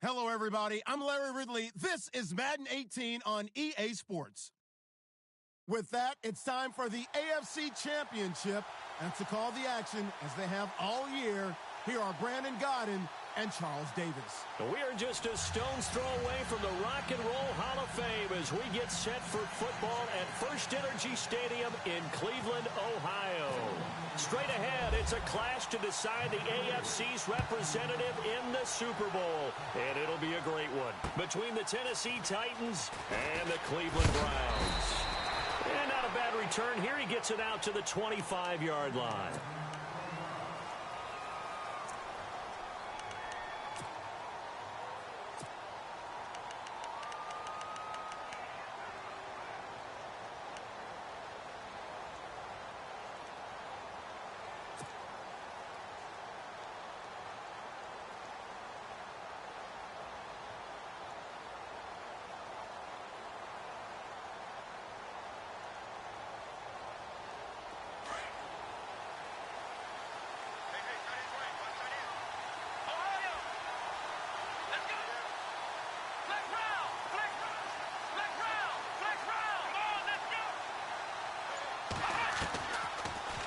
Hello, everybody. I'm Larry Ridley. This is Madden 18 on EA Sports. With that, it's time for the AFC Championship. And to call the action, as they have all year, here are Brandon Godden and Charles Davis. We are just a stone's throw away from the Rock and Roll Hall of Fame as we get set for football at First Energy Stadium in Cleveland, Ohio. Straight ahead, it's a clash to decide the AFC's representative in the Super Bowl. And it'll be a great one between the Tennessee Titans and the Cleveland Browns. And not a bad return here. He gets it out to the 25-yard line.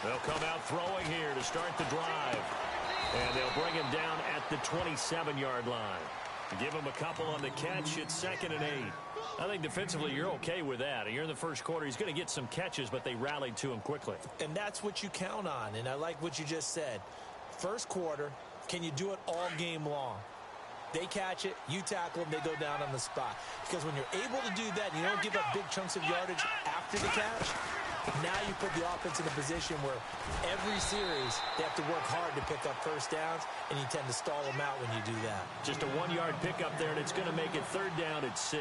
They'll come out throwing here to start the drive. And they'll bring him down at the 27-yard line. Give him a couple on the catch. It's 2nd and 8. I think defensively you're okay with that. You're in the first quarter. He's going to get some catches, but they rallied to him quickly. And that's what you count on. And I like what you just said. First quarter, can you do it all game long? They catch it, you tackle them, they go down on the spot. Because when you're able to do that and you don't give up big chunks of yardage after the catch, now you put the offense in a position where every series they have to work hard to pick up first downs, and you tend to stall them out when you do that. Just a 1-yard pickup there, and it's going to make it 3rd down at 6.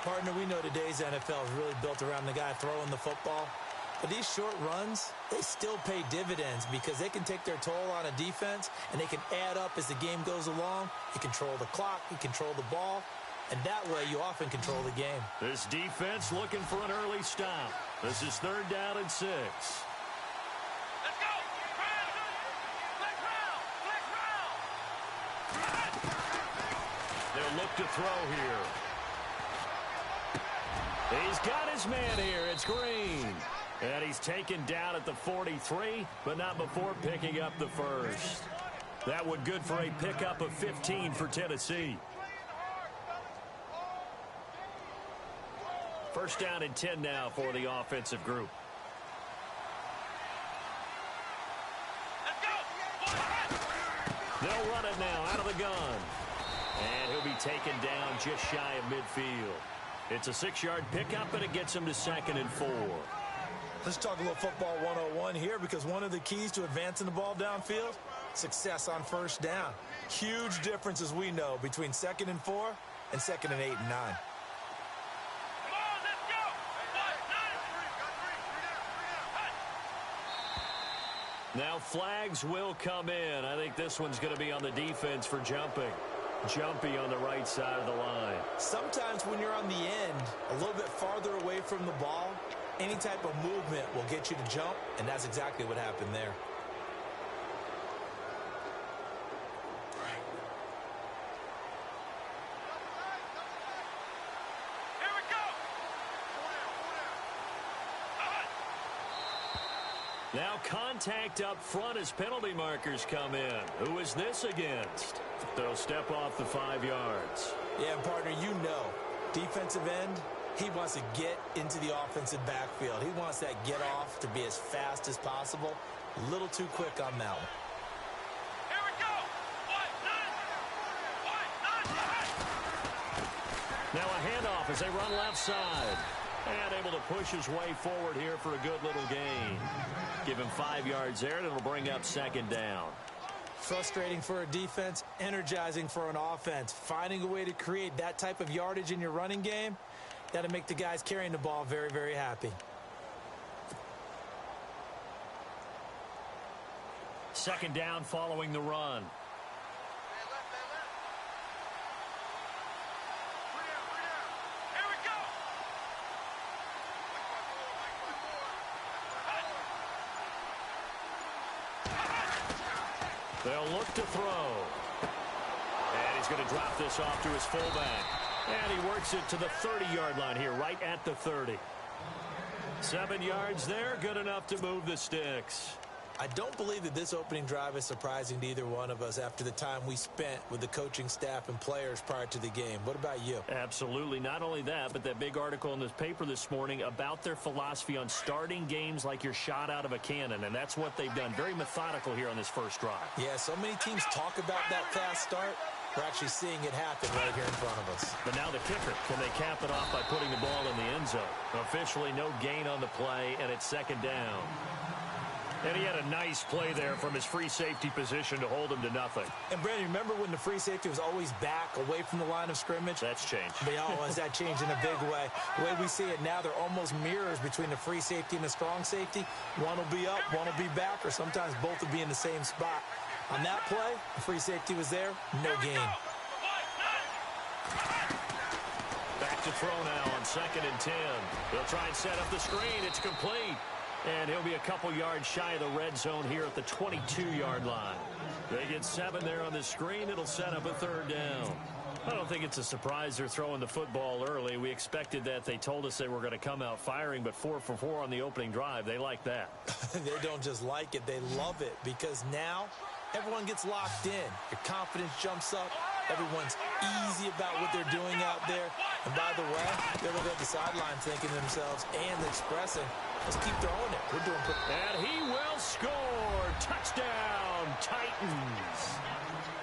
Partner, we know today's NFL is really built around the guy throwing the football. But these short runs, they still pay dividends because they can take their toll on a defense, and they can add up as the game goes along. You control the clock, you control the ball, and that way you often control the game. This defense looking for an early stop. This is 3rd down and 6. Let's go! Flex round! They'll look to throw here. He's got his man here. It's Green. And he's taken down at the 43, but not before picking up the first. That would good for a pickup of 15 for Tennessee. 1st down and 10 now for the offensive group. They'll run it now out of the gun. And he'll be taken down just shy of midfield. It's a 6-yard pickup, and it gets him to 2nd and 4. Let's talk a little football 101 here, because one of the keys to advancing the ball downfield, success on 1st down. Huge difference, as we know, between 2nd and 4 and 2nd and 8 and 9. Now flags will come in. I think this one's going to be on the defense for jumping. Jumpy on the right side of the line. Sometimes when you're on the end, a little bit farther away from the ball, any type of movement will get you to jump, and that's exactly what happened there. Here we go! Now contact up front as penalty markers come in. Who is this against? They'll step off the 5 yards. Yeah, partner, you know, defensive end, he wants to get into the offensive backfield. He wants that get off to be as fast as possible. A little too quick on that one. Here we go! Now a handoff as they run left side. And able to push his way forward here for a good little gain. Give him 5 yards there, and it'll bring up 2nd down. Frustrating for a defense, energizing for an offense. Finding a way to create that type of yardage in your running game, that'll make the guys carrying the ball very, very happy. 2nd down following the run. Here we go! They'll look to throw. And he's He's going to drop this off to his fullback. And he works it to the 30-yard line here, right at the 30. 7 yards there, good enough to move the sticks. I don't believe that this opening drive is surprising to either one of us after the time we spent with the coaching staff and players prior to the game. What about you? Absolutely. Not only that, but that big article in this paper this morning about their philosophy on starting games like you're shot out of a cannon, and that's what they've done. Very methodical here on this first drive. Yeah, so many teams talk about that fast start. We're actually seeing it happen right here in front of us. But now the kicker. Can they cap it off by putting the ball in the end zone? Officially no gain on the play, and it's second down. And he had a nice play there from his free safety position to hold him to nothing. And, Brandon, remember when the free safety was always back away from the line of scrimmage? That's changed. But has that changed in a big way? The way we see it now, they're almost mirrors between the free safety and the strong safety. One will be up, one will be back, or sometimes both will be in the same spot. On that play, the free safety was there, no gain. Back to throw now on 2nd and 10. He'll try and set up the screen. It's complete. And he'll be a couple yards shy of the red zone here at the 22-yard line. They get 7 there on the screen. It'll set up a 3rd down. I don't think it's a surprise they're throwing the football early. We expected that. They told us they were going to come out firing, but 4 for 4 on the opening drive. They like that. They don't just like it. They love it because now everyone gets locked in. Your confidence jumps up. Everyone's easy about what they're doing out there. And by the way, they're looking at the sideline thinking to themselves and expressing, let's keep throwing it. We're doing pretty. And he will score. Touchdown, Titans.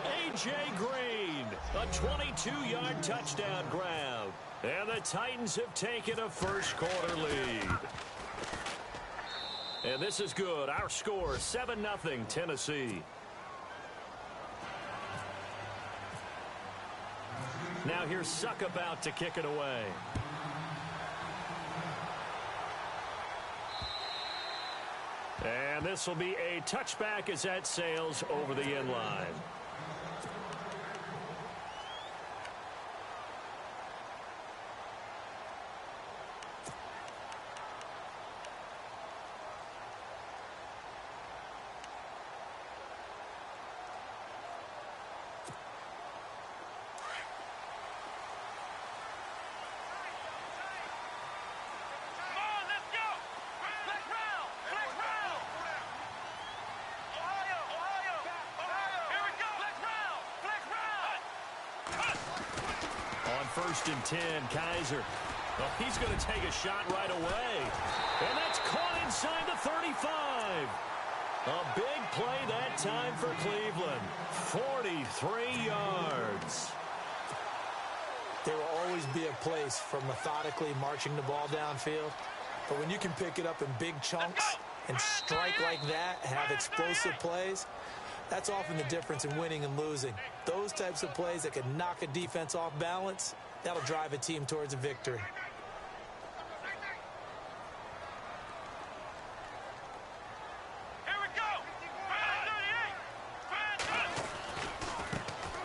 A.J. Green, a 22-yard touchdown grab. And the Titans have taken a first-quarter lead. And this is good. Our score, 7-0, Tennessee. Now here's Suckup out to kick it away. And this will be a touchback as that sails over the end line. First and 10, Kaiser. Well, he's going to take a shot right away. And that's caught inside the 35. A big play that time for Cleveland. 43 yards. There will always be a place for methodically marching the ball downfield. But when you can pick it up in big chunks and strike like that, have explosive plays, that's often the difference in winning and losing. Those types of plays that can knock a defense off balance, that'll drive a team towards a victory. Here we go.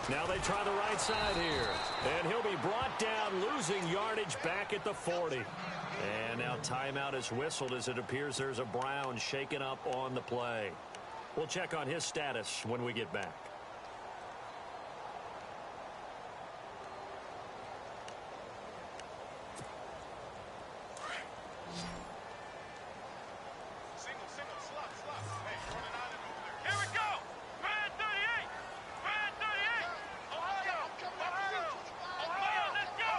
Now they try the right side here. And he'll be brought down, losing yardage back at the 40. And now timeout is whistled as it appears there's a Brown shaken up on the play. We'll check on his status when we get back. Here we go. Brand 38. Brand 38. Ohio. Let's go.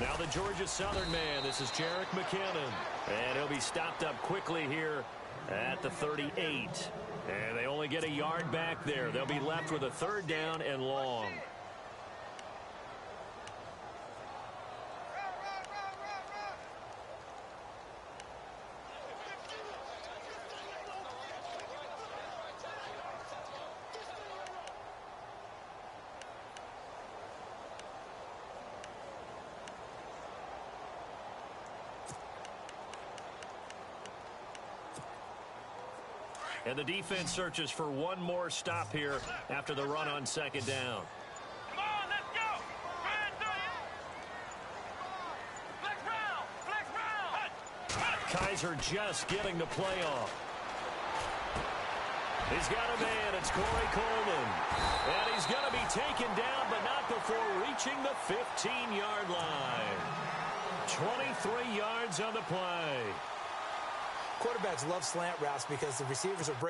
Now the Georgia Southern man. This is Jerick McKinnon. And he'll be stopped up quickly here at the 38. And they only get a yard back there. They'll be left with a 3rd down and long. And the defense searches for one more stop here after the run on 2nd down. Come on, let's go. Brand 38. Flex round. Kaiser just getting the play off. He's got a man. It's Corey Coleman. And he's going to be taken down, but not before reaching the 15-yard line. 23 yards on the play. Quarterbacks love slant routes because the receivers are breaking.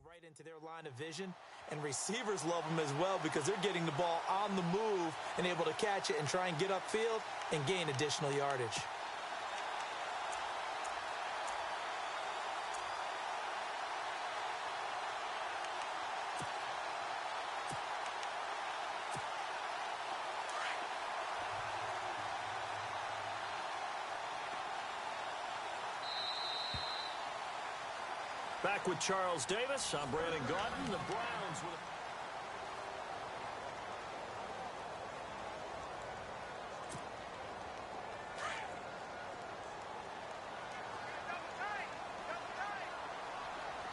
Right into their line of vision, and receivers love them as well because they're getting the ball on the move and able to catch it and try and get upfield and gain additional yardage. Back with Charles Davis. I'm Brandon Gaudin. The Browns with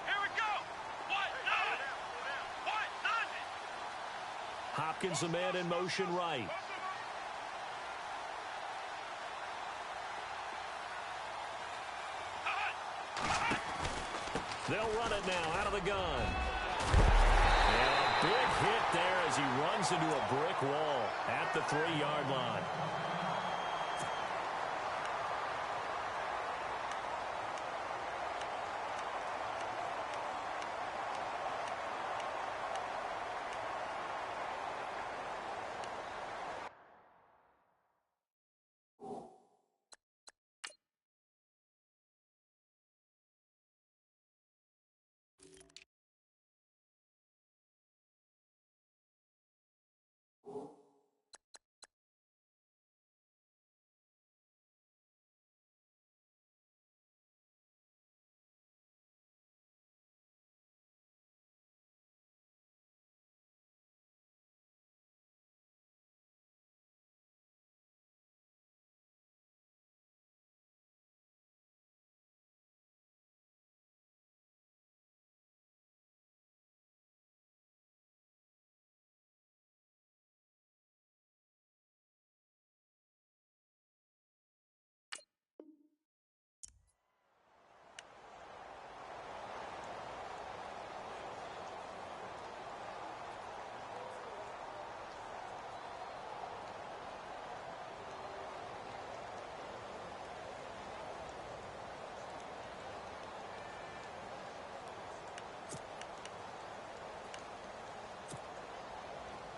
Here we go. What? Nothing. Hopkins, the man in motion right. They'll run it now out of the gun. And a big hit there as he runs into a brick wall at the 3-yard line.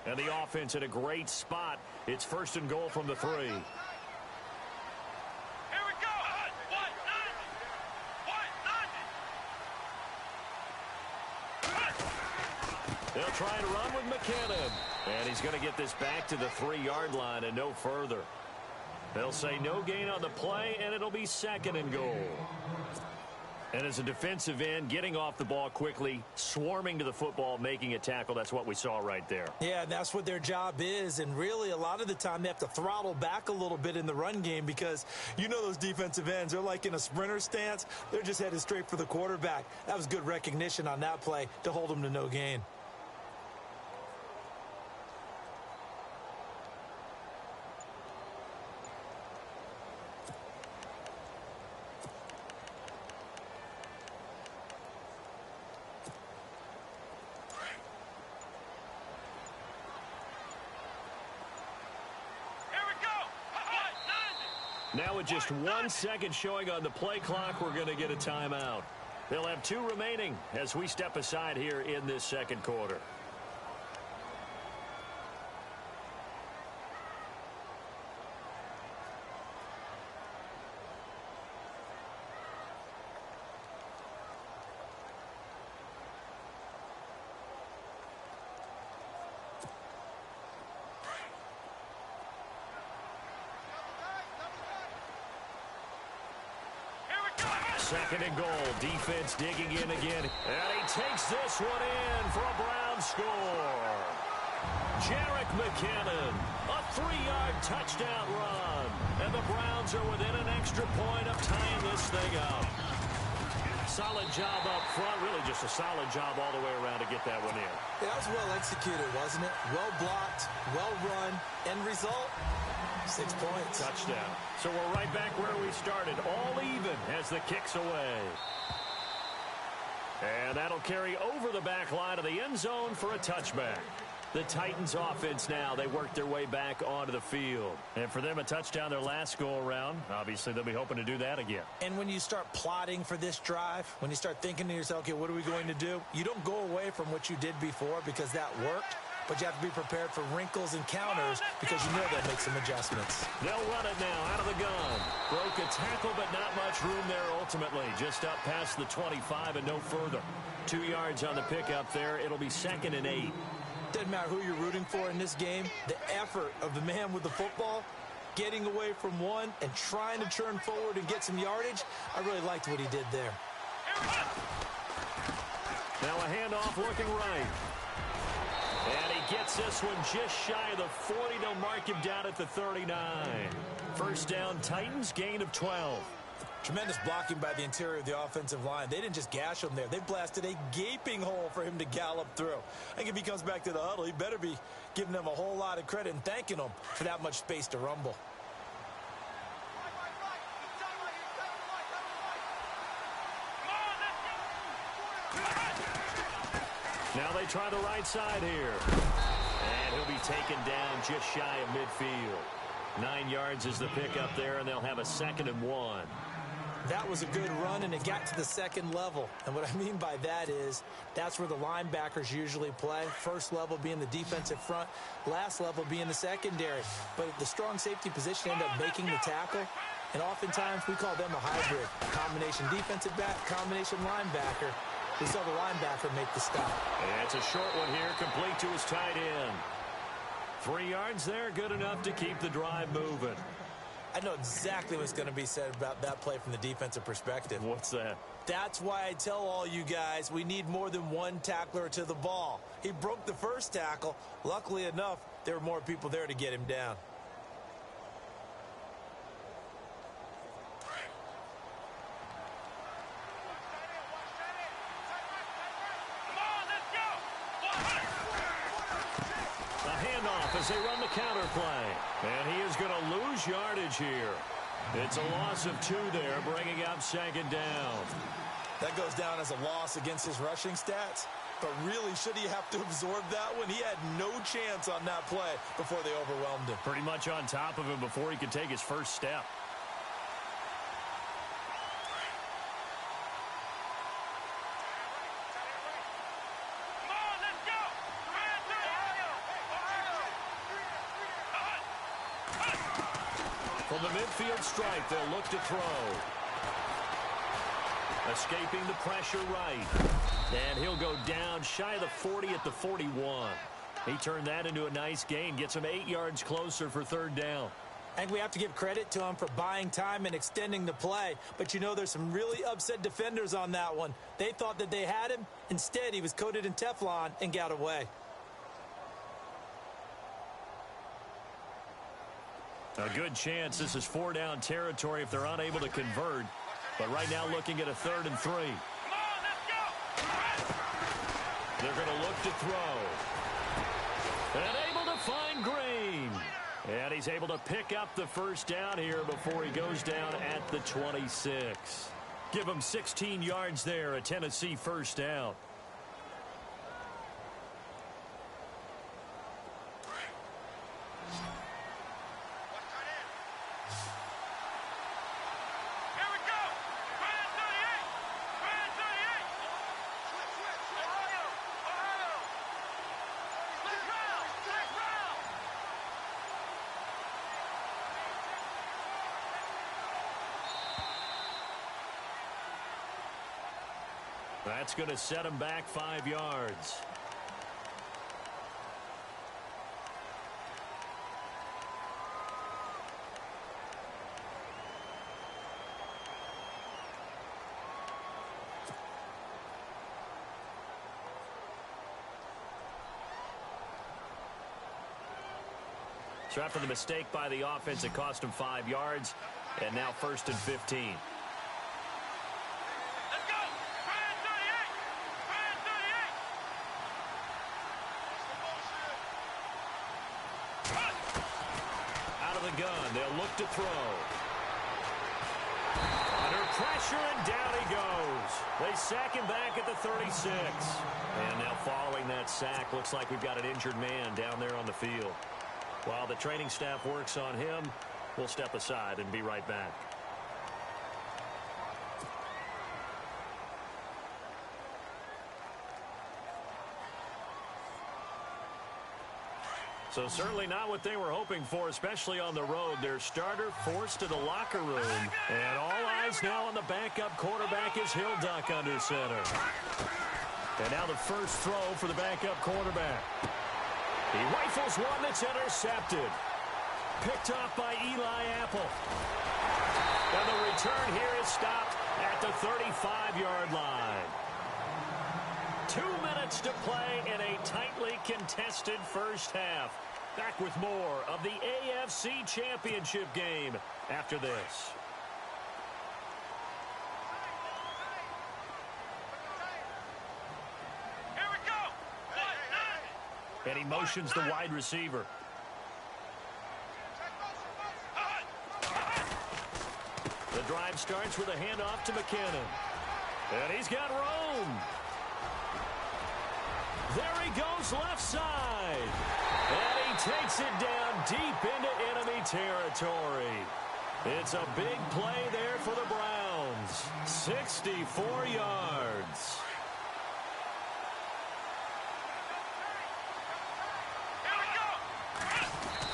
And the offense in a great spot. It's 1st and goal from the 3. Here we go. What? Nothing. They'll try and run with McKinnon. And he's going to get this back to the 3-yard line and no further. They'll say no gain on the play, and it'll be 2nd and goal. And as a defensive end, getting off the ball quickly, swarming to the football, making a tackle, that's what we saw right there. Yeah, that's what their job is, and really a lot of the time they have to throttle back a little bit in the run game because you know those defensive ends, they're like in a sprinter stance. They're just headed straight for the quarterback. That was good recognition on that play to hold them to no gain. Now with just 1 second showing on the play clock, we're going to get a timeout. They'll have 2 remaining as we step aside here in this 2nd quarter. Second and goal. Defense digging in again. And he takes this one in for a Brown score. Jerick McKinnon, a 3-yard touchdown run. And the Browns are within an extra point of tying this thing up. Solid job up front, really just a solid job all the way around to get that one in. Yeah, that was well executed, wasn't it? Well blocked, well run. End result, 6 points. Touchdown. So we're right back where we started, all even as the kick's away. And that'll carry over the back line of the end zone for a touchback. The Titans offense now, they work their way back onto the field. And for them, a touchdown their last go-around. Obviously, they'll be hoping to do that again. And when you start plotting for this drive, when you start thinking to yourself, okay, what are we going to do? You don't go away from what you did before because that worked. But you have to be prepared for wrinkles and counters because you know they'll make some adjustments. They'll run it now out of the gun. Broke a tackle, but not much room there ultimately. Just up past the 25 and no further. 2 yards on the pickup there. It'll be 2nd and 8. Doesn't matter who you're rooting for in this game. The effort of the man with the football, getting away from one and trying to turn forward and get some yardage, I really liked what he did there. Now a handoff looking right. And he gets this one just shy of the 40. They'll mark him down at the 39. First down, Titans, gain of 12. Tremendous blocking by the interior of the offensive line. They didn't just gash him there. They blasted a gaping hole for him to gallop through. I think if he comes back to the huddle, he better be giving them a whole lot of credit and thanking them for that much space to rumble. Now they try the right side here. And he'll be taken down just shy of midfield. 9 yards is the pickup there, and they'll have a 2nd and 1. That was a good run, and it got to the second level. And what I mean by that is that's where the linebackers usually play. First level being the defensive front, last level being the secondary. But the strong safety position ended up making the tackle, and oftentimes we call them a hybrid. Combination defensive back, combination linebacker. We saw the linebacker make the stop. And it's a short one here, complete to his tight end. 3 yards there, good enough to keep the drive moving. I know exactly what's going to be said about that play from the defensive perspective. What's that? That's why I tell all you guys we need more than one tackler to the ball. He broke the first tackle. Luckily enough, there were more people there to get him down. As they run the counter play. And he is going to lose yardage here. It's a loss of 2 there, bringing up 2nd down. That goes down as a loss against his rushing stats. But really, should he have to absorb that one? He had no chance on that play before they overwhelmed him. Pretty much on top of him before he could take his first step. From the midfield stripe, they'll look to throw. Escaping the pressure right. And he'll go down shy of the 40 at the 41. He turned that into a nice gain. Gets him 8 yards closer for 3rd down. I think we have to give credit to him for buying time and extending the play. But you know there's some really upset defenders on that one. They thought that they had him. Instead, he was coated in Teflon and got away. A good chance this is 4-down territory if they're unable to convert. But right now looking at a 3rd and 3. They're going to look to throw. And able to find Green. And he's able to pick up the first down here before he goes down at the 26. Give him 16 yards there, a Tennessee first down. That's going to set him back 5 yards. So after the mistake by the offense, it cost him 5 yards. And now 1st and 15. Let's go! Brand 38! Brand 38! Out of the gun, they'll look to throw. Under pressure, and down he goes. They sack him back at the 36. And now following that sack, looks like we've got an injured man down there on the field. While the training staff works on him, we'll step aside and be right back. So certainly not what they were hoping for, especially on the road. Their starter forced to the locker room. And all eyes now on the backup quarterback as he'll duck under center. And now the first throw for the backup quarterback. He rifles one that's intercepted. Picked off by Eli Apple. And the return here is stopped at the 35-yard line. 2 minutes to play in a tightly contested first half. Back with more of the AFC Championship game after this. Here we go! And he motions the wide receiver. The drive starts with a handoff to McKinnon. And he's got room. There he goes left side. And he takes it down deep into enemy territory. It's a big play there for the Browns. 64 yards. Here we go!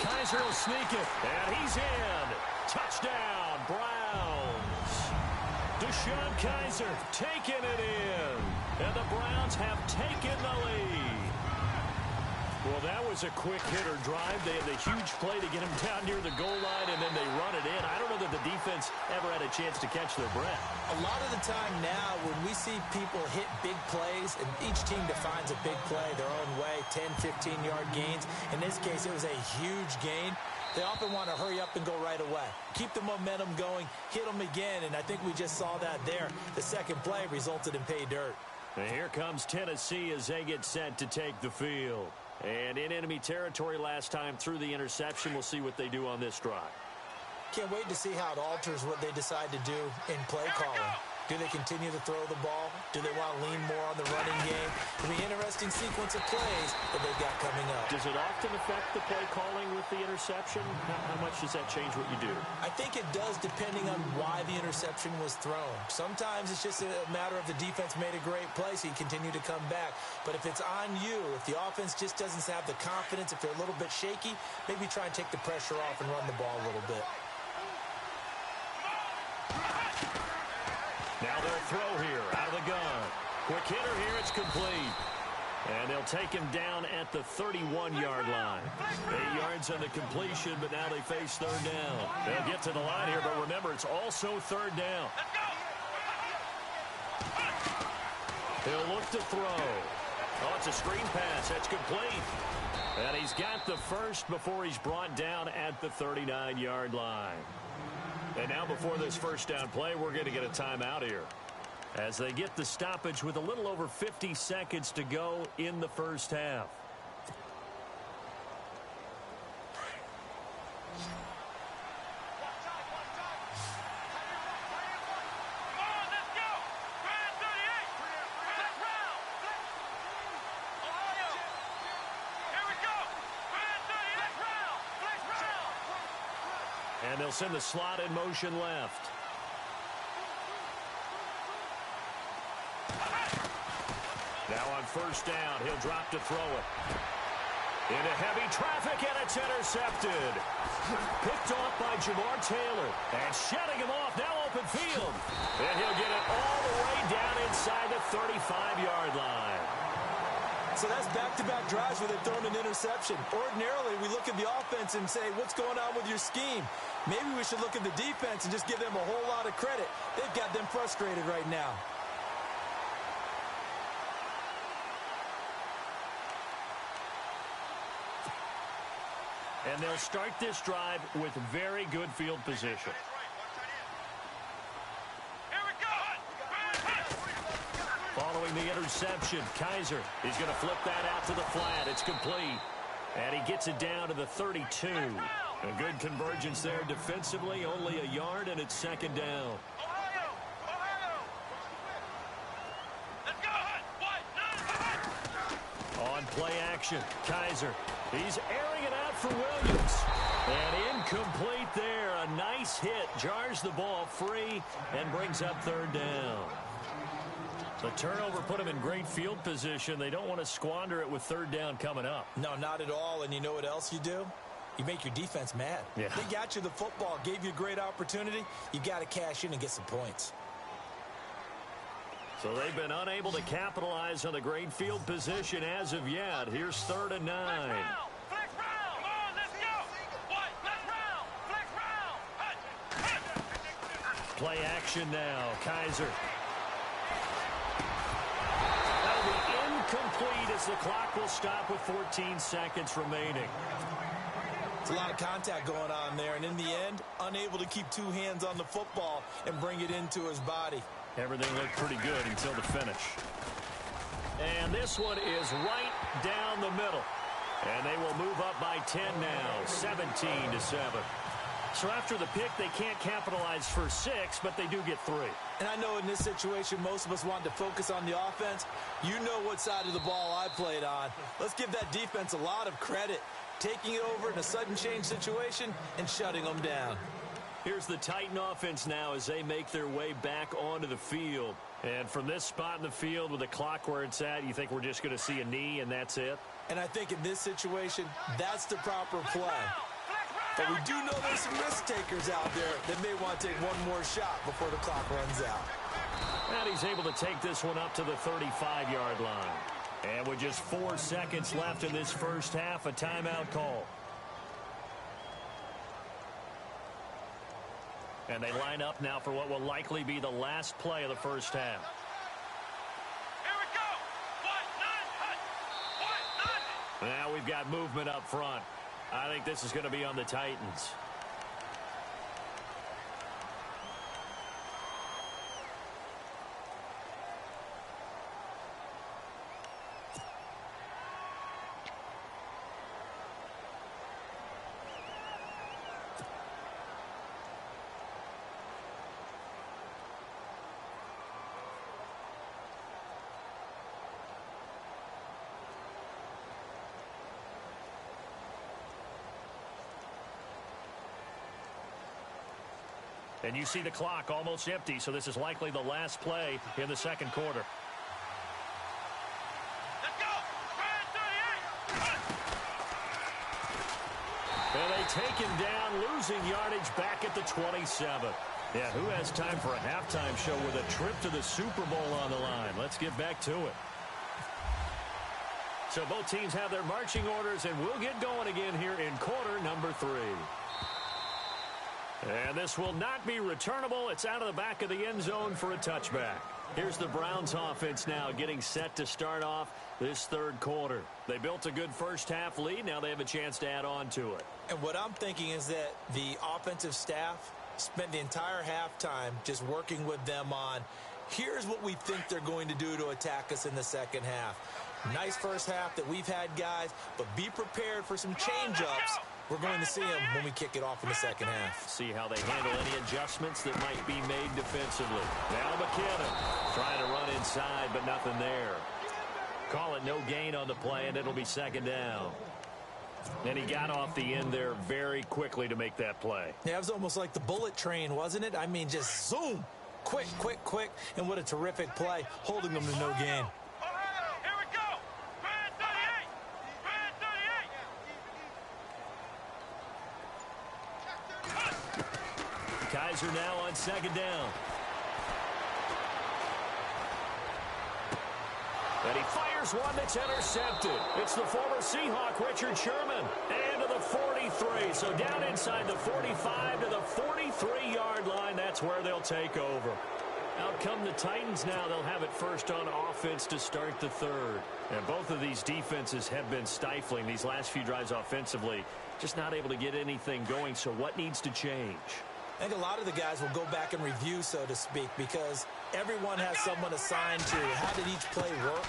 Kaiser will sneak it. And he's in. Touchdown, Browns. Deshaun Kaiser taking it in. And the Browns have taken the lead. Well, that was a quick hitter drive. They had the huge play to get him down near the goal line, and then they run it in. I don't know that the defense ever had a chance to catch their breath. A lot of the time now, when we see people hit big plays, and each team defines a big play their own way, 10, 15-yard gains. In this case, it was a huge gain. They often want to hurry up and go right away. Keep the momentum going, hit them again, and I think we just saw that there. The second play resulted in pay dirt. And here comes Tennessee as they get set to take the field. And in enemy territory last time through the interception. We'll see what they do on this drive. Can't wait to see how it alters what they decide to do in play calling. Do they continue to throw the ball? Do they want to lean more on the running game? It'll be an interesting sequence of plays that they've got coming up. Does it often affect the play calling with the interception? How much does that change what you do? I think it does, depending on why the interception was thrown. Sometimes it's just a matter of the defense made a great play, so you continue to come back. But if it's on you, if the offense just doesn't have the confidence, if they're a little bit shaky, maybe try and take the pressure off and run the ball a little bit. Now they'll throw here out of the gun. Quick hitter here, it's complete. And they'll take him down at the 31-yard line. 8 yards on the completion, but now they face third down. They'll get to the line here, but remember, it's also third down. He'll look to throw. Oh, it's a screen pass. That's complete. And he's got the first before he's brought down at the 39-yard line. And now before this first down play, we're going to get a timeout here as they get the stoppage with a little over 50 seconds to go in the first half. And they'll send the slot in motion left. Now on first down, he'll drop to throw it. Into heavy traffic, and it's intercepted. Picked off by Jamar Taylor. And shutting him off, now open field. And he'll get it all the way down inside the 35-yard line. So that's back-to-back drives where they've thrown an interception. Ordinarily, we look at the offense and say, what's going on with your scheme? Maybe we should look at the defense and just give them a whole lot of credit. They've got them frustrated right now. And they'll start this drive with very good field position. Following the interception, Kaiser, he's going to flip that out to the flat. It's complete. And he gets it down to the 32. A good convergence there defensively, only a yard, and it's second down. On play action, Kaiser, he's airing it out for Williams. And incomplete there. A nice hit, jars the ball free, and brings up third down. The turnover put them in great field position. They don't want to squander it with third down coming up. No, not at all. And you know what else you do? You make your defense mad. Yeah. They got you the football, gave you a great opportunity. You got to cash in and get some points. So they've been unable to capitalize on the great field position as of yet. Here's 3rd and 9. Play action now. Kaiser. That'll be incomplete as the clock will stop with 14 seconds remaining. It's a lot of contact going on there, and in the end, unable to keep two hands on the football and bring it into his body. Everything looked pretty good until the finish. And this one is right down the middle. And they will move up by 10 now, 17-7. So after the pick, they can't capitalize for 6, but they do get 3. And I know in this situation, most of us want to focus on the offense. You know what side of the ball I played on. Let's give that defense a lot of credit, taking it over in a sudden change situation and shutting them down. Here's the Titan offense now as they make their way back onto the field. And from this spot in the field with the clock where it's at, you think we're just going to see a knee and that's it? And I think in this situation, that's the proper play. But we do know there's some risk takers out there that may want to take one more shot before the clock runs out. And he's able to take this one up to the 35-yard line. And with just 4 seconds left in this first half, a timeout call. And they line up now for what will likely be the last play of the first half. Here we go. Now we've got movement up front. I think this is going to be on the Titans. And you see the clock almost empty, so this is likely the last play in the second quarter. Let's go. And they take him down, losing yardage back at the 27. Yeah, who has time for a halftime show with a trip to the Super Bowl on the line? Let's get back to it. So both teams have their marching orders, and we'll get going again here in quarter number 3. And this will not be returnable. It's out of the back of the end zone for a touchback. Here's the Browns offense now getting set to start off this third quarter. They built a good first half lead. Now they have a chance to add on to it. And what I'm thinking is that the offensive staff spent the entire halftime just working with them on, here's what we think they're going to do to attack us in the second half. Nice first half that we've had, guys, but be prepared for some change-ups. We're going to see them when we kick it off in the second half. See how they handle any adjustments that might be made defensively. Now McKinnon trying to run inside, but nothing there. Call it no gain on the play, and it'll be second down. And he got off the end there very quickly to make that play. Yeah, it was almost like the bullet train, wasn't it? I mean, just zoom. Quick, quick, quick. And what a terrific play, holding them to no gain. Here we go. Red 38. Red 38. Kaiser now on second down. And he fires one that's intercepted. It's the former Seahawk, Richard Sherman. And to the 43. So down inside the 45 to the 43-yard line. That's where they'll take over. Out come the Titans now. They'll have it first on offense to start the third. And both of these defenses have been stifling these last few drives offensively. Just not able to get anything going. So what needs to change? I think a lot of the guys will go back and review, so to speak, because everyone has someone assigned to how did each play work.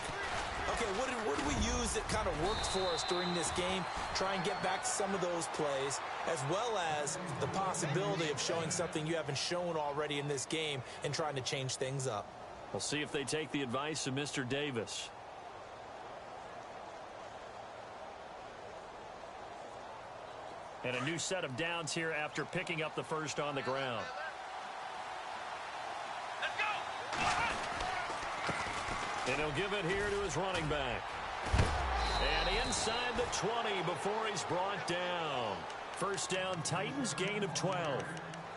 Okay, what did we use that kind of worked for us during this game? Try and get back to some of those plays, as well as the possibility of showing something you haven't shown already in this game and trying to change things up. We'll see if they take the advice of Mr. Davis. And a new set of downs here after picking up the first on the ground. Let's go! And he'll give it here to his running back. And inside the 20 before he's brought down. First down, Titans, gain of 12.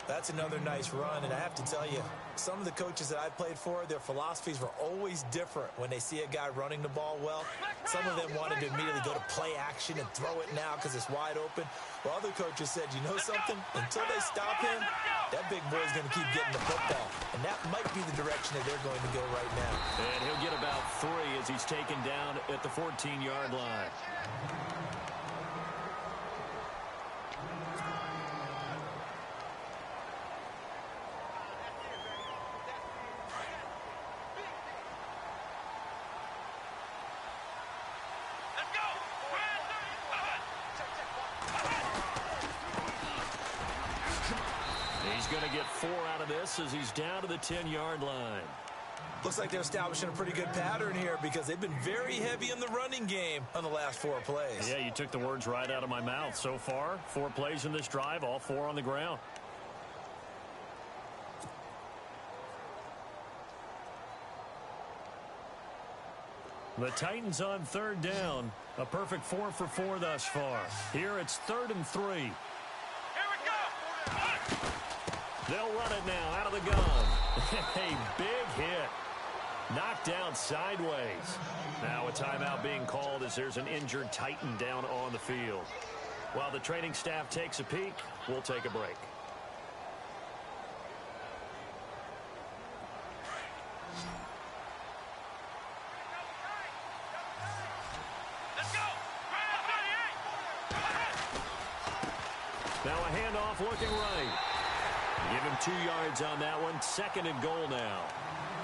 That's another nice run, and I have to tell you, some of the coaches that I played for, their philosophies were always different when they see a guy running the ball well. Some of them wanted to immediately go to play action and throw it now because it's wide open. While other coaches said, you know something? Until they stop him, that big boy's going to keep getting the football. And that might be the direction that they're going to go right now. And he'll get about 3 as he's taken down at the 14-yard line. He's going to get 4 out of this as he's down to the 10-yard line. Looks like they're establishing a pretty good pattern here because they've been very heavy in the running game on the last 4 plays. Yeah, you took the words right out of my mouth. So far, 4 plays in this drive, all 4 on the ground. The Titans on third down. A perfect 4 for 4 thus far. Here it's 3rd and 3. Here we go! They'll run it now out of the gun. A big hit. Knocked down sideways. Now a timeout being called as there's an injured Titan down on the field. While the training staff takes a peek, we'll take a break. Let's go! Now a handoff looking right. Give him 2 yards on that one. 2nd and goal now.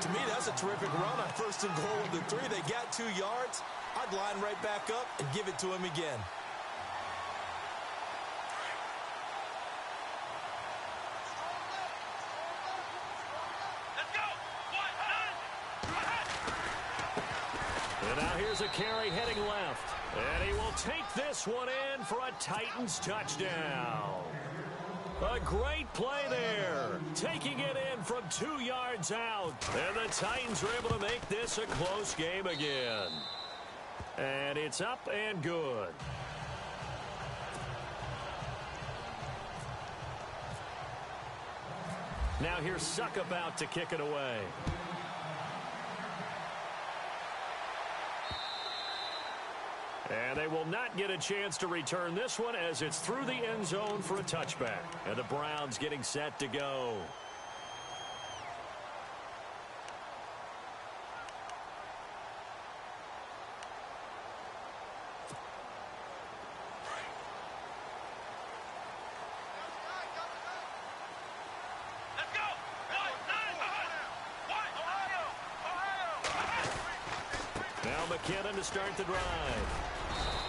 To me, that's a terrific run on 1st and goal with the 3. They got 2 yards. I'd line right back up and give it to him again. Let's go! And now here's a carry heading left. And he will take this one in for a Titans touchdown. A great play there. Taking it in from 2 yards out. And the Titans are able to make this a close game again. And it's up and good. Now here's Suckup out to kick it away. And they will not get a chance to return this one as it's through the end zone for a touchback. And the Browns getting set to go. Let's go! Now McKinnon to start the drive.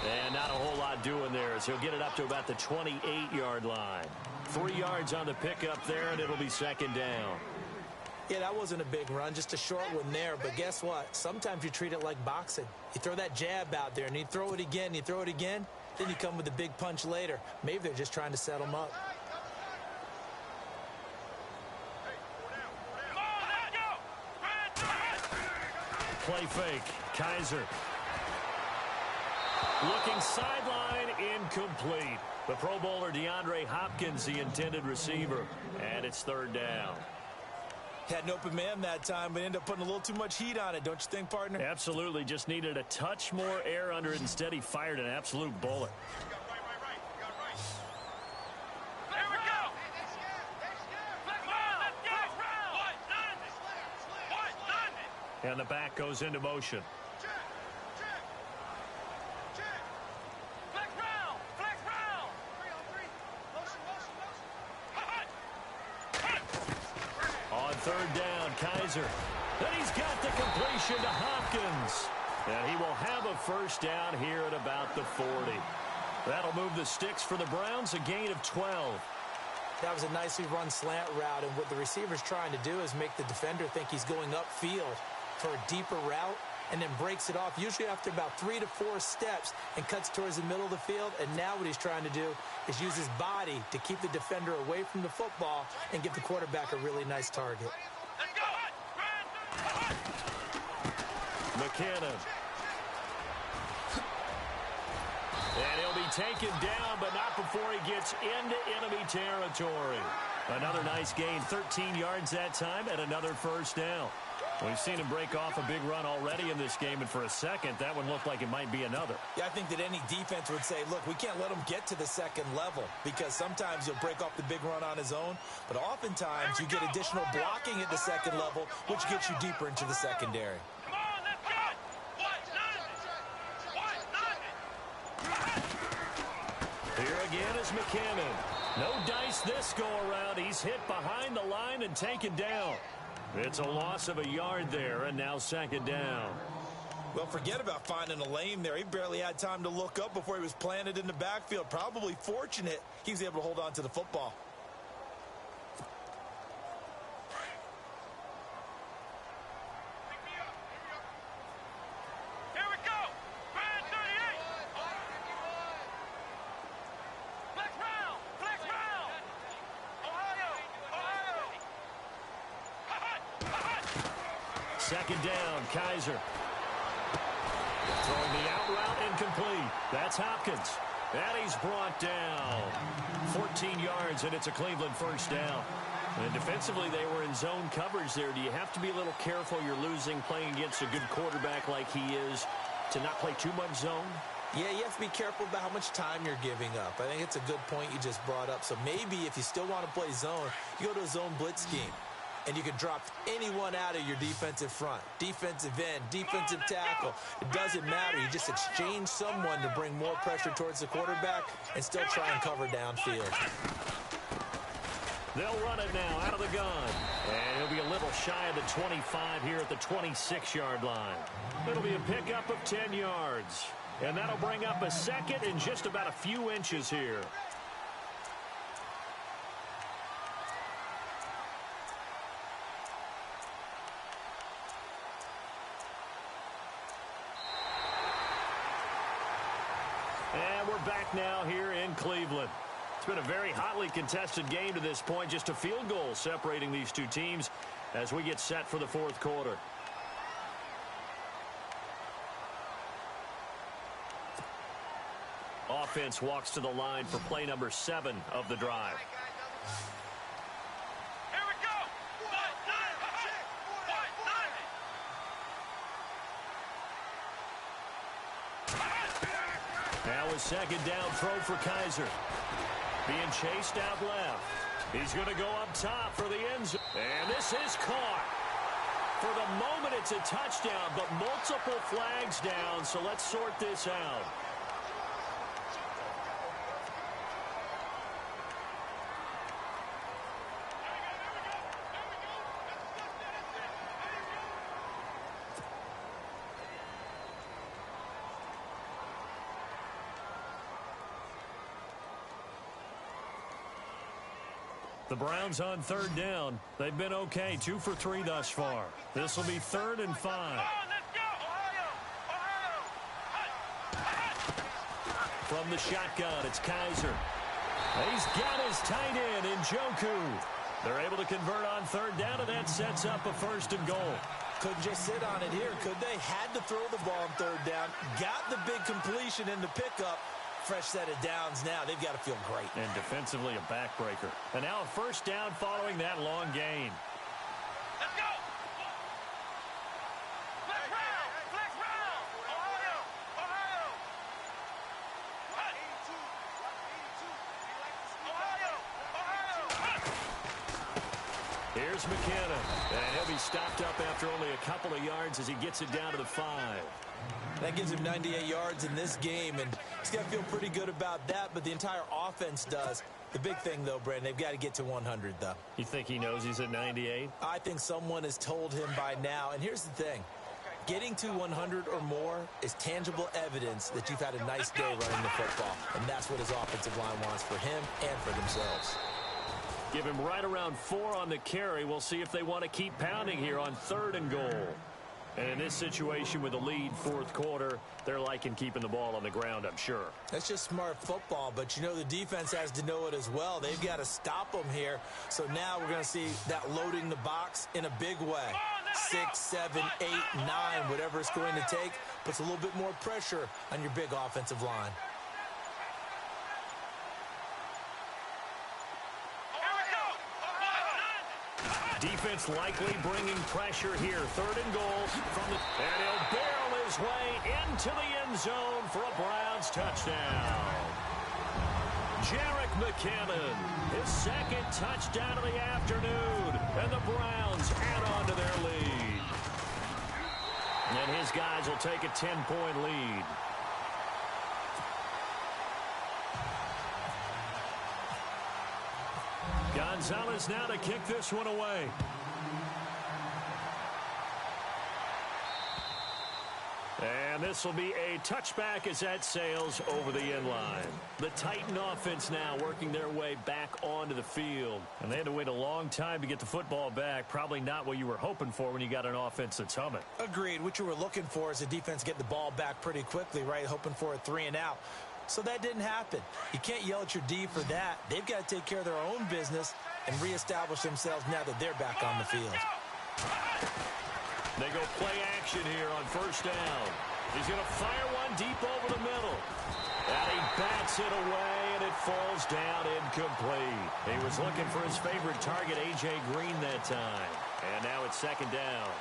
And not a whole lot doing there as he'll get it up to about the 28-yard line. 3 yards on the pickup there, and it'll be 2nd down. Yeah, that wasn't a big run, just a short one there. But guess what? Sometimes you treat it like boxing. You throw that jab out there, and you throw it again, then you come with a big punch later. Maybe they're just trying to set them up. Play fake. Kaiser. Looking sideline, incomplete. The Pro Bowler DeAndre Hopkins, the intended receiver. And it's 3rd down. Had an open man that time, but ended up putting a little too much heat on it, don't you think, partner? Absolutely. Just needed a touch more air under it. Instead, he fired an absolute bullet. Here we go! And the back goes into motion. Flex round! Flex round! 3-on-3. Motion. On third down, Kaiser. And he's got the completion to Hopkins. And he will have a first down here at about the 40. That'll move the sticks for the Browns, a gain of 12. That was a nicely run slant route, and what the receiver's trying to do is make the defender think he's going upfield for a deeper route, and then breaks it off, usually after about 3 to 4 steps, and cuts towards the middle of the field. And now what he's trying to do is use his body to keep the defender away from the football and give the quarterback a really nice target. Let's go! McKinnon. And he'll be taken down, but not before he gets into enemy territory. Another nice gain, 13 yards that time, and another first down. We've seen him break off a big run already in this game, and for a second, that one looked like it might be another. Yeah, I think that any defense would say, look, we can't let him get to the second level, because sometimes he'll break off the big run on his own, but oftentimes you get additional blocking at the second level, which gets you deeper into the secondary. Come on, let's go! Here again is McKinnon. No dice this go-around. He's hit behind the line and taken down. It's a loss of a yard there, and now second down. Well, forget about finding a lane there. He barely had time to look up before he was planted in the backfield. Probably fortunate he was able to hold on to the football. Here we go! Brand 38! Flex round! Flex round! Ohio! Second down, Kaiser. Throwing the out route incomplete. That's Hopkins. And he's brought down. 14 yards, and it's a Cleveland first down. And defensively, they were in zone coverage there. Do you have to be a little careful? You're losing playing against a good quarterback like he is to not play too much zone? Yeah, you have to be careful about how much time you're giving up. I think it's a good point you just brought up. So maybe if you still want to play zone, you go to a zone blitz scheme. And you can drop anyone out of your defensive front. Defensive end, defensive tackle. It doesn't matter. You just exchange someone to bring more pressure towards the quarterback and still try and cover downfield. They'll run it now out of the gun. And he'll be a little shy of the 25 here at the 26-yard line. It'll be a pickup of 10 yards. And that'll bring up a second in just about a few inches here. And we're back now here in Cleveland. It's been a very hotly contested game to this point. Just a field goal separating these two teams as we get set for the fourth quarter. Offense walks to the line for play number 7 of the drive. Here we go! Now a second down throw for Kaiser. Being chased out left. He's going to go up top for the end zone. And this is caught. For the moment, it's a touchdown, but multiple flags down, so let's sort this out. The Browns on third down. They've been okay, 2 for 3 thus far. This will be 3rd and 5. From the shotgun, it's Kaiser. He's got his tight end in Njoku. They're able to convert on third down, and that sets up a 1st and goal. Couldn't just sit on it here, could they? Had to throw the ball on third down. Got the big completion in the pickup. Fresh set of downs now. They've got to feel great. And defensively, a backbreaker. And now a first down following that long gain. Let's go! Flex round! Flex round! Ohio! Ohio! Here's McKinnon. And he'll be stopped up after only a couple of yards as he gets it down to the 5. That gives him 98 yards in this game, and he's got to feel pretty good about that, but the entire offense does. The big thing, though, Brandon, they've got to get to 100, though. You think he knows he's at 98? I think someone has told him by now, and here's the thing. Getting to 100 or more is tangible evidence that you've had a nice day running the football, and that's what his offensive line wants for him and for themselves. Give him right around 4 on the carry. We'll see if they want to keep pounding here on 3rd and goal. And in this situation with a lead 4th quarter, they're liking keeping the ball on the ground, I'm sure. That's just smart football, but you know the defense has to know it as well. They've got to stop them here. So now we're going to see that loading the box in a big way. 6, 7, 8, 9, whatever it's going to take, puts a little bit more pressure on your big offensive line. Defense likely bringing pressure here. 3rd and goal from the... And he'll barrel his way into the end zone for a Browns touchdown. Jerick McKinnon, his 2nd touchdown of the afternoon. And the Browns add on to their lead. And his guys will take a 10-point lead. Gonzalez now to kick this one away. And this will be a touchback as that sails over the end line. The Titan offense now working their way back onto the field. And they had to wait a long time to get the football back. Probably not what you were hoping for when you got an offense that's humming. Agreed. What you were looking for is the defense get the ball back pretty quickly, right? Hoping for a 3 and out. So that didn't happen. You can't yell at your D for that. They've got to take care of their own business and reestablish themselves now that they're back on the field. They go play action here on 1st down. He's going to fire one deep over the middle. And he bats it away, and it falls down incomplete. He was looking for his favorite target, A.J. Green, that time. And now it's 2nd down.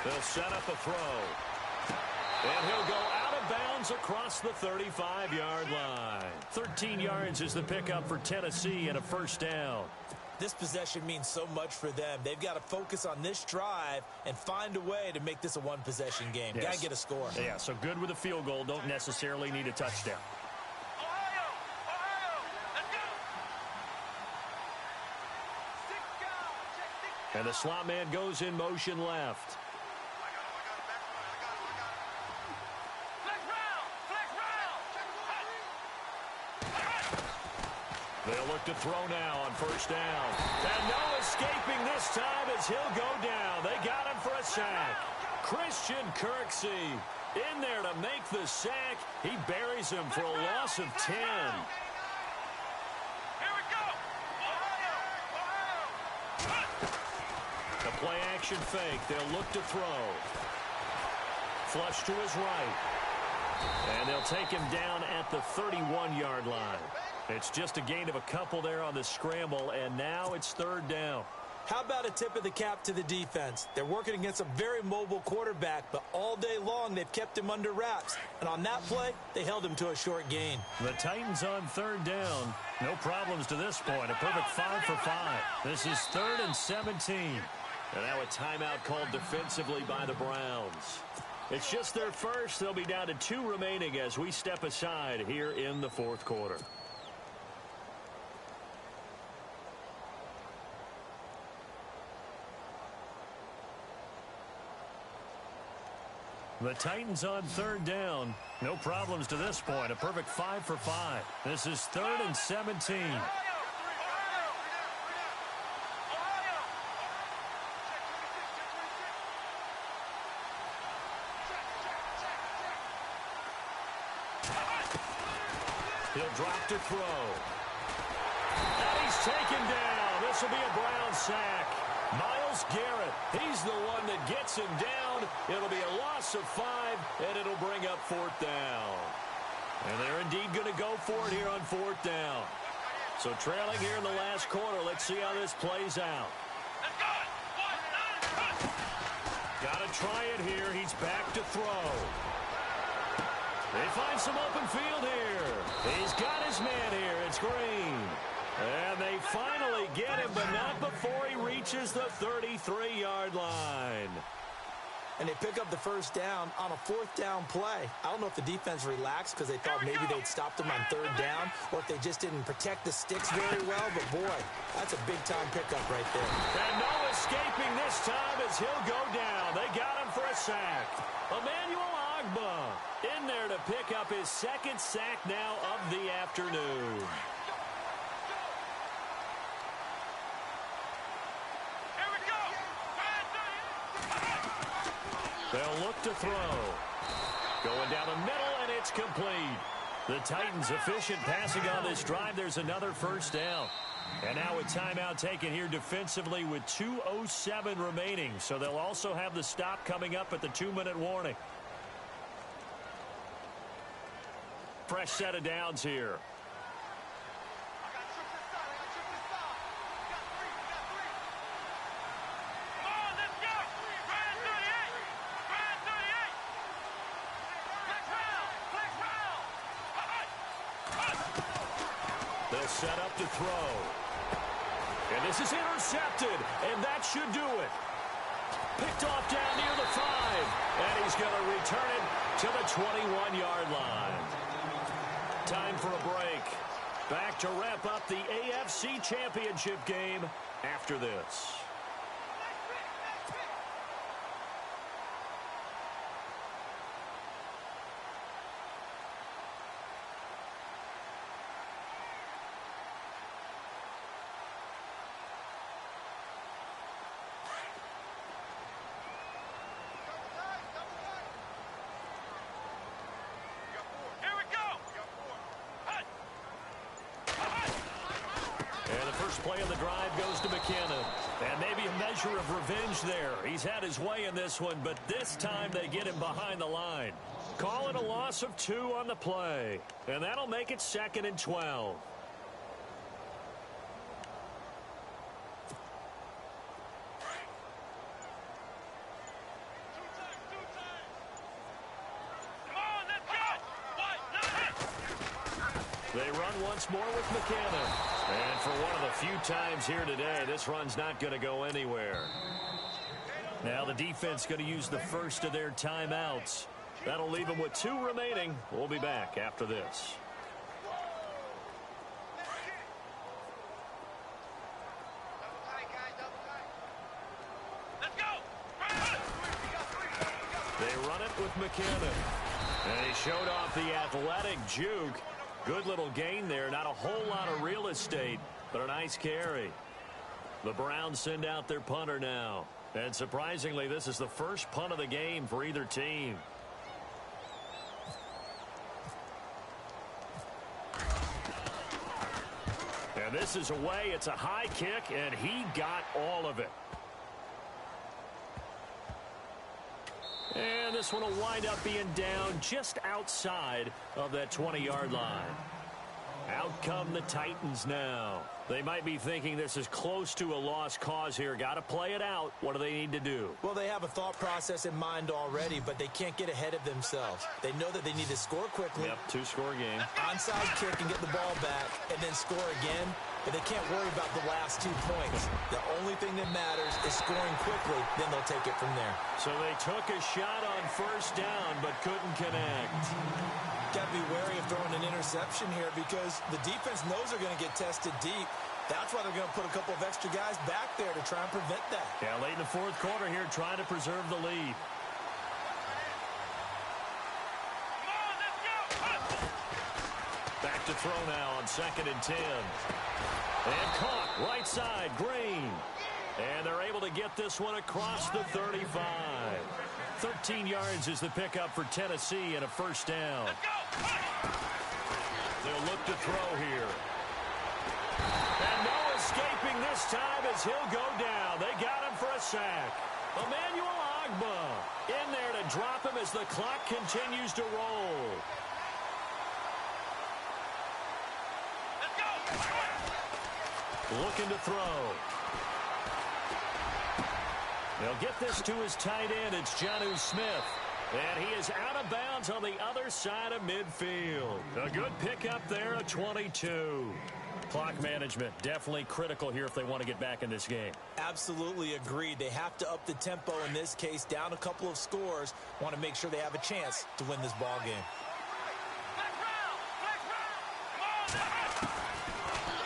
They'll set up a throw. And he'll go out of bounds across the 35-yard line. 13 yards is the pickup for Tennessee and a 1st down. This possession means so much for them. They've got to focus on this drive and find a way to make this a one-possession game. Yes. Got to get a score. Yeah, so good with a field goal. Don't necessarily need a touchdown. Ohio, let's go. And the slot man goes in motion left. They'll look to throw now on 1st down. And no escaping this time as he'll go down. They got him for a sack. Christian Kirksey in there to make the sack. He buries him for a loss of 10. Here we go. Ohio. The play action fake. They'll look to throw. Flush to his right. And they'll take him down at the 31-yard line. It's just a gain of a couple there on the scramble, and now it's 3rd down. How about a tip of the cap to the defense? They're working against a very mobile quarterback, but all day long they've kept him under wraps. And on that play, they held him to a short gain. The Titans on 3rd down. No problems to this point. A perfect 5 for 5. This is 3rd and 17. And now a timeout called defensively by the Browns. It's just their first. They'll be down to 2 remaining as we step aside here in the 4th quarter. The Titans on 3rd down. No problems to this point. A perfect 5 for 5. This is 3rd and 17. He'll drop to throw. And he's taken down. This will be a Brown sack. Myles Garrett, he's the one that gets him down. It'll be a loss of 5, and it'll bring up 4th down. And they're indeed going to go for it here on 4th down. So trailing here in the last quarter, let's see how this plays out. Let's go. 1, 9, Got to try it here. He's back to throw. They find some open field here. He's got his man here. It's Green. And they finally get him, but not before he reaches the 33-yard line. And they pick up the first down on a fourth down play. I don't know if the defense relaxed because they thought maybe they'd stopped him on third down, or if they just didn't protect the sticks very well. But, boy, that's a big-time pickup right there. And no escaping this time as he'll go down. They got him for a sack. Emmanuel Ogbah in there to pick up his second sack now of the afternoon. They'll look to throw. Going down the middle, and it's complete. The Titans efficient passing on this drive. There's another first down. And now a timeout taken here defensively with 2:07 remaining. So they'll also have the stop coming up at the 2-minute warning. Fresh set of downs here. They'll set up to throw. And this is intercepted, and that should do it. Picked off down near the 5, and he's going to return it to the 21-yard line. Time for a break. Back to wrap up the AFC Championship game after this. Play of the drive goes to McKinnon. And maybe a measure of revenge there. He's had his way in this one, but this time they get him behind the line. Call it a loss of 2 on the play. And that'll make it 2nd and 12. They run once more with McKinnon. And for one of the few times here today, this run's not going to go anywhere. Now the defense going to use the first of their timeouts. That'll leave them with 2 remaining. We'll be back after this. They run it with McKinnon. And he showed off the athletic juke. Good little gain there. Not a whole lot of real estate, but a nice carry. The Browns send out their punter now. And surprisingly, this is the first punt of the game for either team. And this is away. It's a high kick, and he got all of it. And this one will wind up being down just outside of that 20-yard line. Out come the Titans now. They might be thinking this is close to a lost cause here. Got to play it out. What do they need to do? Well, they have a thought process in mind already, but they can't get ahead of themselves. They know that they need to score quickly. Yep, 2-score game. Onside kick and get the ball back, and then score again. But they can't worry about the last 2 points. The only thing that matters is scoring quickly. Then they'll take it from there. So they took a shot on first down, but couldn't connect. Got to be wary of throwing an interception here because the defense knows they're going to get tested deep. That's why they're going to put a couple of extra guys back there to try and prevent that. Yeah, late in the 4th quarter here, trying to preserve the lead. Back to throw now on 2nd and 10. And caught right side, Green. And they're able to get this one across the 35. 13 yards is the pickup for Tennessee and a first down. They'll look to throw here. And no escaping this time as he'll go down. They got him for a sack. Emmanuel Ogbah in there to drop him as the clock continues to roll. Looking to throw. They'll get this to his tight end. It's Jonnu Smith. And he is out of bounds on the other side of midfield. A good pickup there, a 22. Clock management, definitely critical here if they want to get back in this game. Absolutely agreed. They have to up the tempo in this case, down a couple of scores. Want to make sure they have a chance to win this ball game.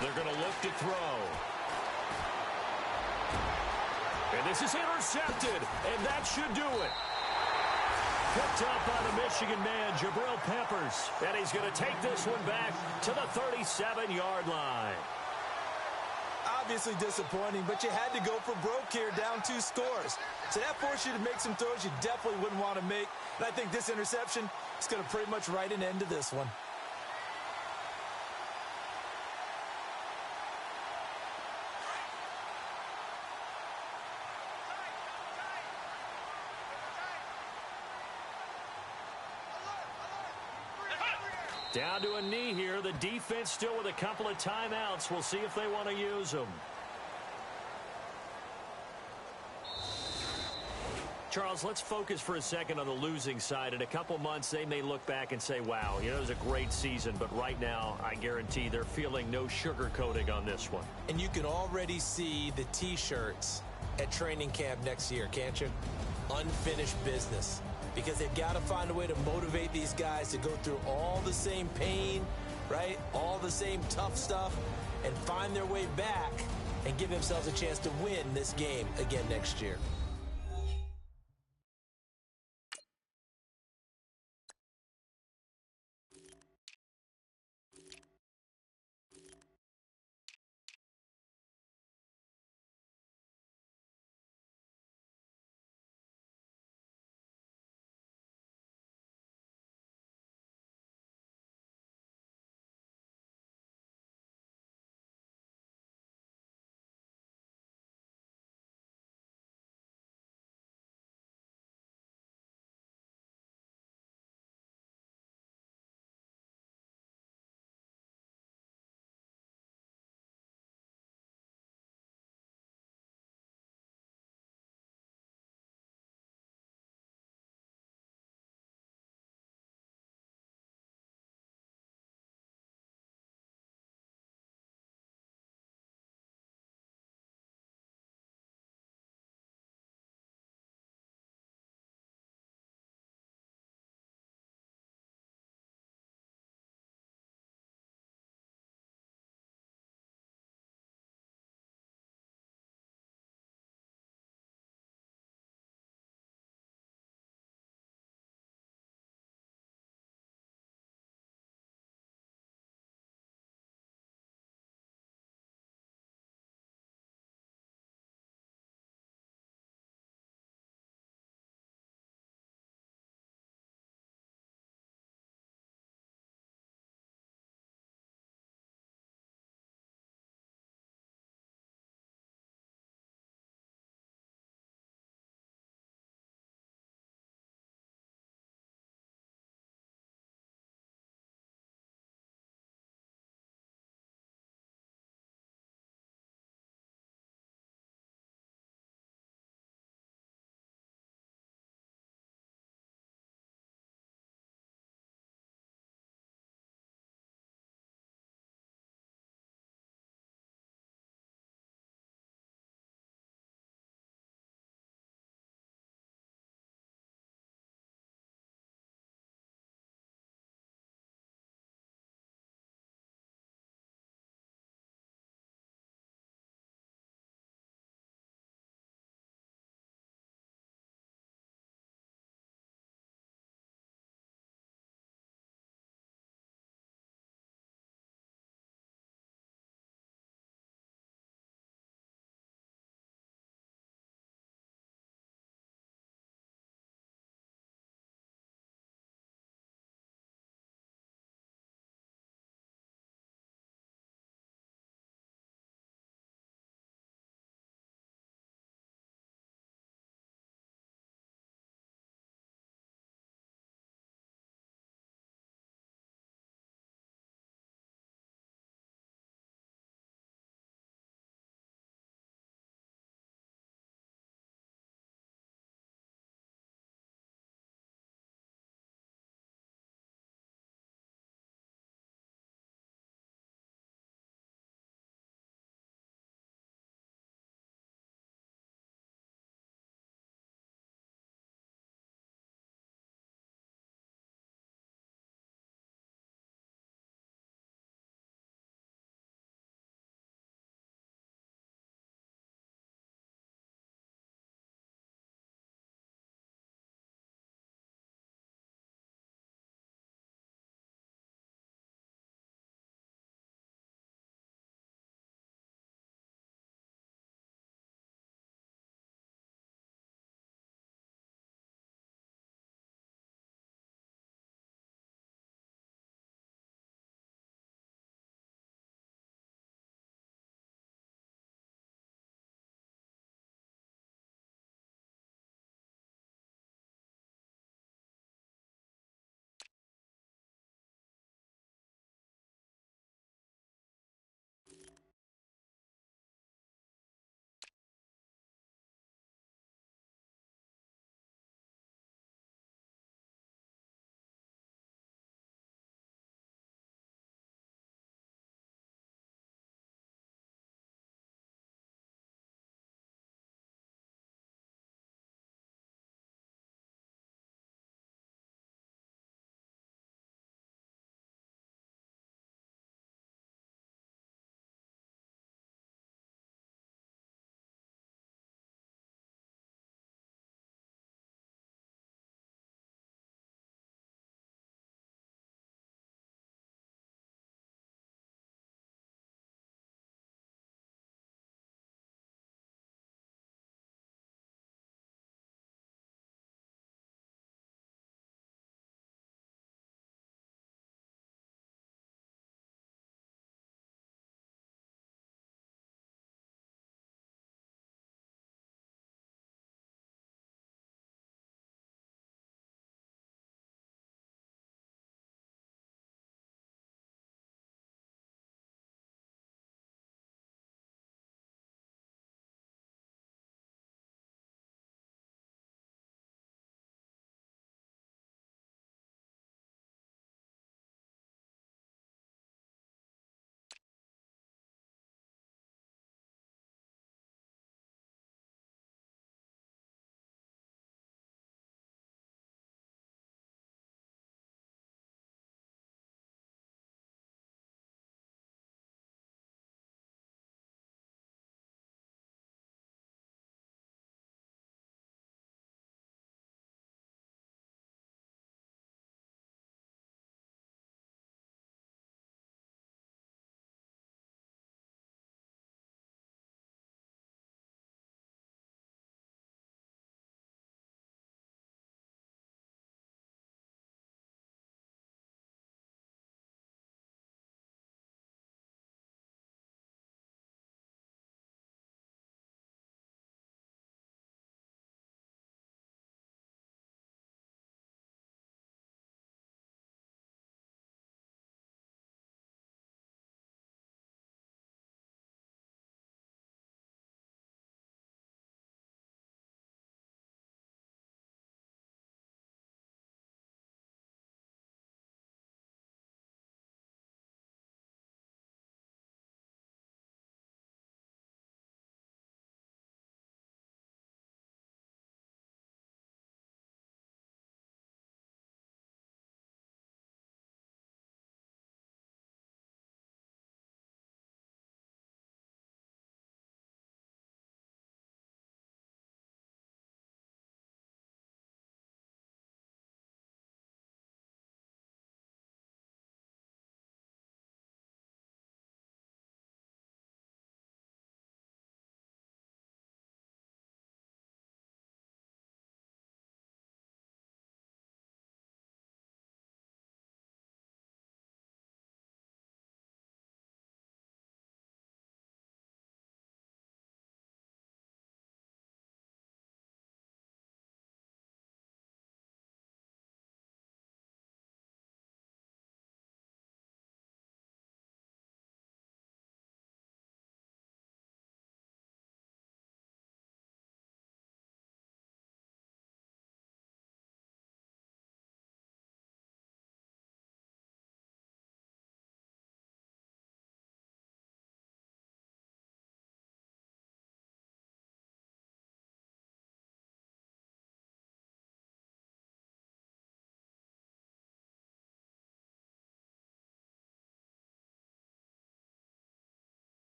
They're going to look to throw. And this is intercepted, and that should do it. Picked up by the Michigan man, Jabril Peppers. And he's going to take this one back to the 37-yard line. Obviously disappointing, but you had to go for broke here, down 2 scores. So that forced you to make some throws you definitely wouldn't want to make. And I think this interception is going to pretty much write an end to this one. Down to a knee here. The defense still with a couple of timeouts. We'll see if they want to use them. Charles, let's focus for a second on the losing side. In a couple months, they may look back and say, wow, it was a great season. But right now, I guarantee they're feeling no sugarcoating on this one. And you can already see the T-shirts at training camp next year, can't you? Unfinished business. Because they've got to find a way to motivate these guys to go through all the same pain, right? All the same tough stuff, and find their way back and give themselves a chance to win this game again next year.